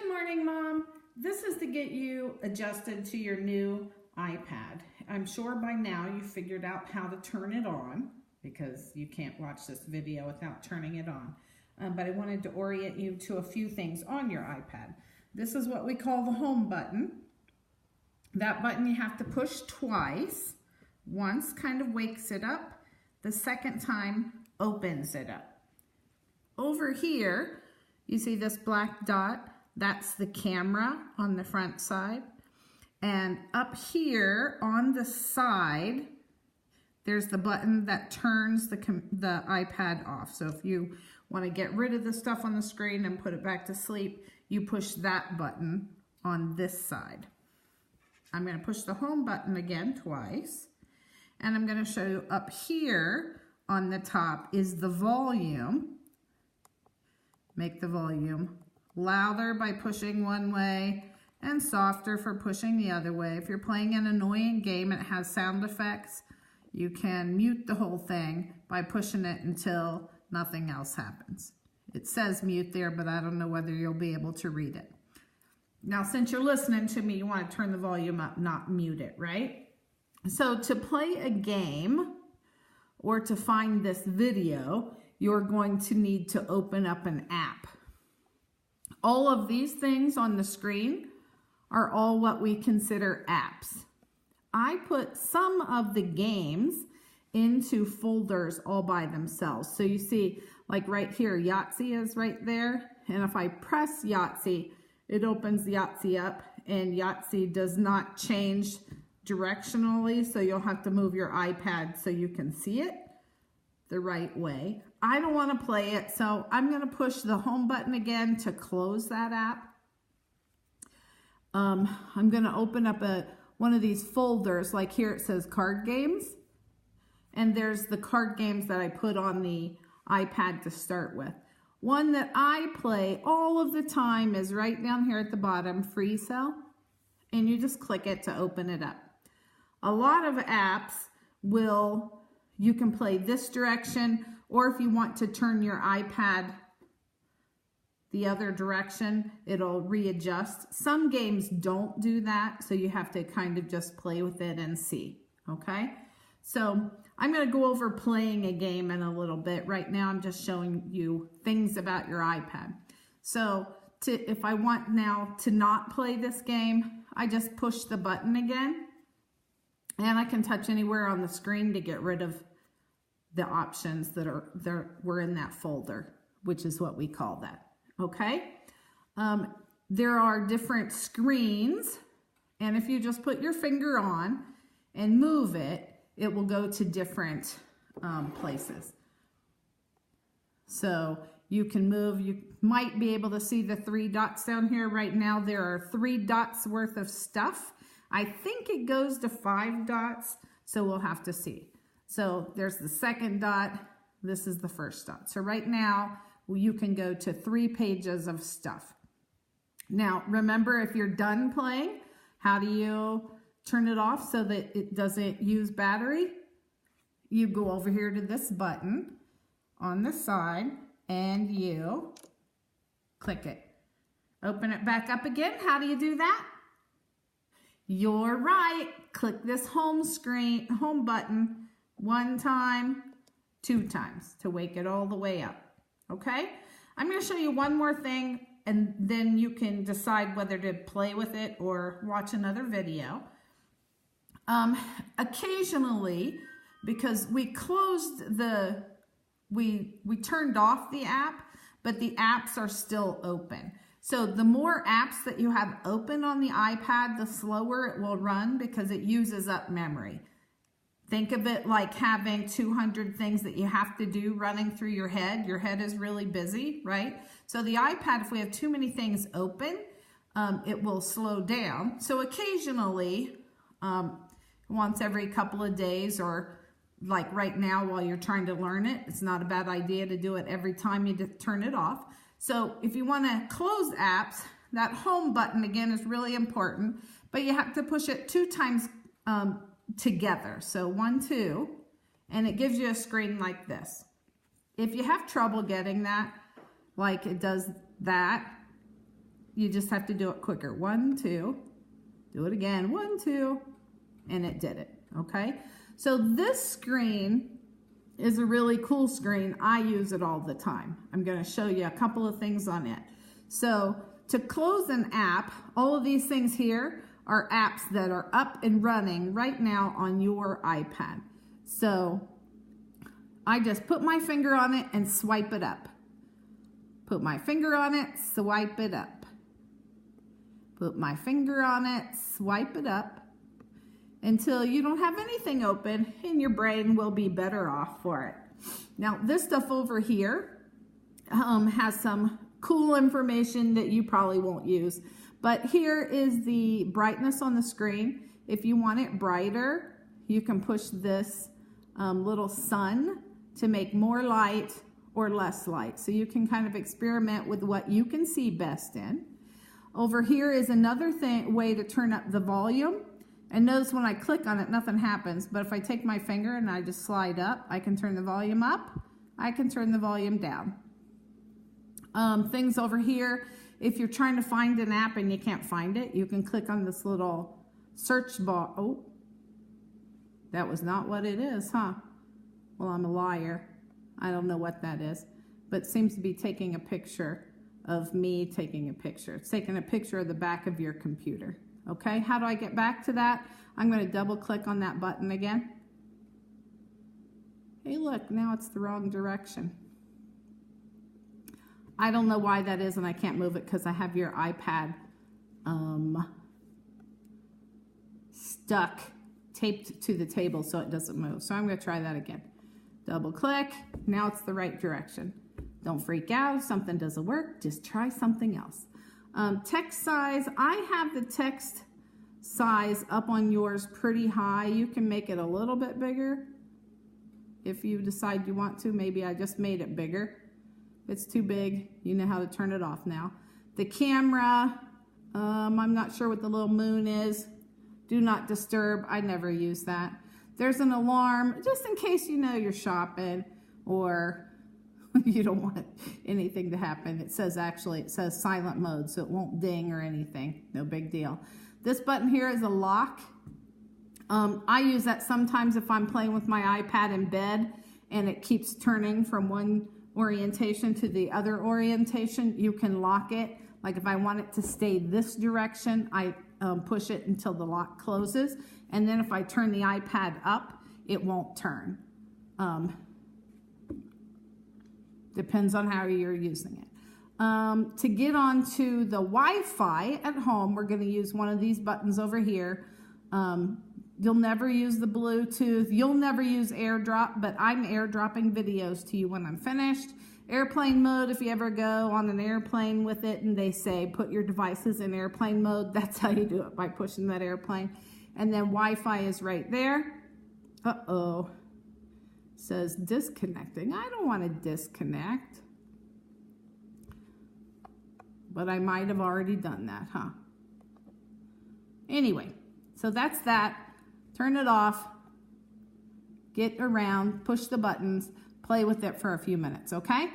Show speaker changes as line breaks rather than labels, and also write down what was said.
Good morning, Mom. This is to get you adjusted to your new iPad. I'm sure by now you figured out how to turn it on because you can't watch this video without turning it on. But I wanted to orient you to a few things on your iPad. This is what we call the home button. That button you have to push twice. Once kind of wakes it up. The second time opens it up. Over here, you see this black dot? That's the camera on the front side. And up here on the side, there's the button that turns the iPad off. So if you want to get rid of the stuff on the screen and put it back to sleep, you push that button on this side. I'm going to push the home button again twice. And I'm going to show you up here on the top is the volume. Make the volume louder by pushing one way and softer for pushing the other way. If you're playing an annoying game and it has sound effects, you can mute the whole thing by pushing it until nothing else happens. It says mute there, but I don't know whether you'll be able to read it. Now, since you're listening to me, you want to turn the volume up, not mute it, right? So to play a game or to find this video, you're going to need to open up an app. All of these things on the screen are all what we consider apps. I put some of the games into folders all by themselves. So you see, like right here, Yahtzee is right there. And if I press Yahtzee, it opens Yahtzee up, and Yahtzee does not change directionally, so you'll have to move your iPad so you can see it the right way. I don't want to play it, so I'm going to push the home button again to close that app. I'm going to open up one of these folders. Like here it says card games, and there's the card games that I put on the iPad to start with. One that I play all of the time is right down here at the bottom, Free Cell, and you just click it to open it up. A lot of apps you can play this direction, or if you want to turn your iPad the other direction, it'll readjust. Some games don't do that, so you have to kind of just play with it and see, okay? So I'm going to go over playing a game in a little bit. Right now I'm just showing you things about your iPad. So if I want now to not play this game, I just push the button again, and I can touch anywhere on the screen to get rid of the options that were in that folder, which is what we call that, okay? There are different screens, and if you just put your finger on and move it, it will go to different places. So you can move, you might be able to see the 3 dots down here. Right now there are 3 dots worth of stuff. I think it goes to 5 dots, so we'll have to see. So there's the second dot, this is the first dot. So right now you can go to 3 pages of stuff. Now remember, if you're done playing, how do you turn it off so that it doesn't use battery? You go over here to this button on the side and you click it. Open it back up again. How do you do that? You're right. Click this home button 1 time, 2 times to wake it all the way up. Okay? I'm going to show you one more thing, and then you can decide whether to play with it or watch another video. Occasionally, because we turned off the app, but the apps are still open. So the more apps that you have open on the iPad, the slower it will run because it uses up memory. Think of it like having 200 things that you have to do running through your head. Your head is really busy, right? So the iPad, if we have too many things open, it will slow down. So occasionally, once every couple of days, or like right now while you're trying to learn it, it's not a bad idea to do it every time you turn it off. So if you want to close apps, that home button again is really important, but you have to push it 2 times together. So 1, 2, and it gives you a screen like this. If you have trouble getting that, like it does that, You just have to do it quicker. 1, 2. Do it again. 1, 2. And it did it. Okay. So this screen is a really cool screen. I use it all the time. I'm going to show you a couple of things on it. So to close an app, all of these things here are apps that are up and running right now on your iPad. So I just put my finger on it and swipe it up. Put my finger on it, swipe it up. Put my finger on it, swipe it up until you don't have anything open, and your brain will be better off for it. Now, this stuff over here has some cool information that you probably won't use, but here is the brightness on the screen. If you want it brighter, you can push this little sun to make more light or less light. So you can kind of experiment with what you can see best in. Over here is another way to turn up the volume. And notice when I click on it, nothing happens. But if I take my finger and I just slide up, I can turn the volume up. I can turn the volume down. Things over here, if you're trying to find an app and you can't find it, you can click on this little search bar. Oh, that was not what it is, huh? Well, I'm a liar. I don't know what that is, but it seems to be taking a picture of me taking a picture. It's taking a picture of the back of your computer. Okay, how do I get back to that? I'm going to double click on that button again. Hey, look, now it's the wrong direction. I don't know why that is, and I can't move it because I have your iPad taped to the table so it doesn't move. So I'm going to try that again. Double click. Now it's the right direction. Don't freak out if something doesn't work. Just try something else. Text size. I have the text size up on yours pretty high. You can make it a little bit bigger if you decide you want to. Maybe I just made it bigger. If it's too big, you know how to turn it off now. The camera, I'm not sure what the little moon is. Do not disturb. I never use that. There's an alarm just in case you know you're shopping or you don't want anything to happen. It says silent mode, so it won't ding or anything. No big deal. This button here is a lock. I use that sometimes if I'm playing with my iPad in bed and it keeps turning from one orientation to the other orientation. You can lock it. Like if I want it to stay this direction, I push it until the lock closes. And then if I turn the iPad up, it won't turn. Depends on how you're using it. To get onto the Wi-Fi at home, we're going to use one of these buttons over here. You'll never use the Bluetooth. You'll never use AirDrop, but I'm AirDropping videos to you when I'm finished. Airplane mode, if you ever go on an airplane with it and they say put your devices in airplane mode, that's how you do it, by pushing that airplane. And then Wi-Fi is right there. Uh-oh. Says disconnecting. I don't want to disconnect. But I might have already done that, huh? Anyway, so that's that. Turn it off. Get around, push the buttons, play with it for a few minutes, okay?